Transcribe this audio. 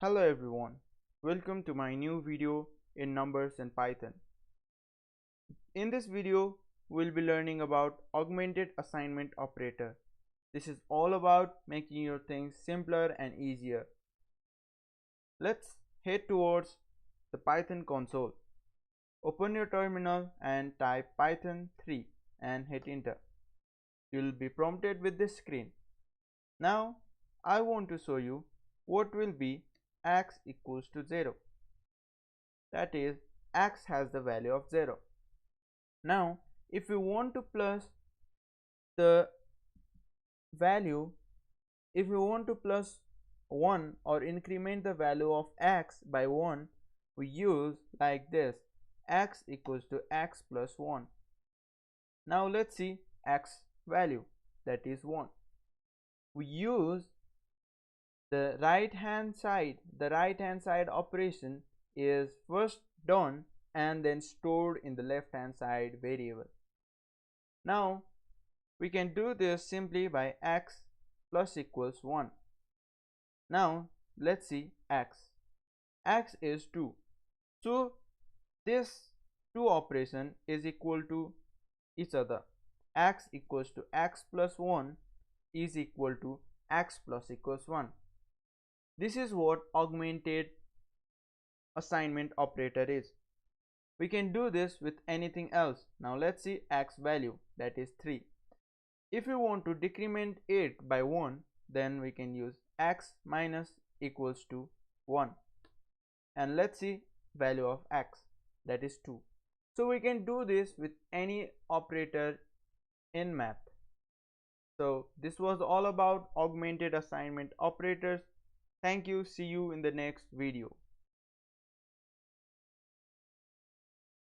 Hello everyone, welcome to my new video in numbers and Python. In this video, we'll be learning about augmented assignment operator. This is all about making your things simpler and easier. Let's head towards the Python console. Open your terminal and type Python 3 and hit enter. You'll be prompted with this screen. Now, I want to show you what will be x equals to 0. That is, x has the value of 0. Now, if we want to plus the value, if we want to plus 1 or increment the value of x by 1, we use like this, x equals to x plus 1. Now let's see x value, that is 1. We use the right hand side operation is first done and then stored in the left hand side variable. Now we can do this simply by x plus equals 1. Now let's see x is 2, so this 2 operation is equal to each other. X equals to x plus 1 is equal to x plus equals 1. This is what augmented assignment operator is. We can do this with anything else. Now let's see x value, that is 3. If we want to decrement it by 1, then we can use x minus equals to 1. And let's see value of x, that is 2. So we can do this with any operator in math. So this was all about augmented assignment operators. Thank you. See you in the next video.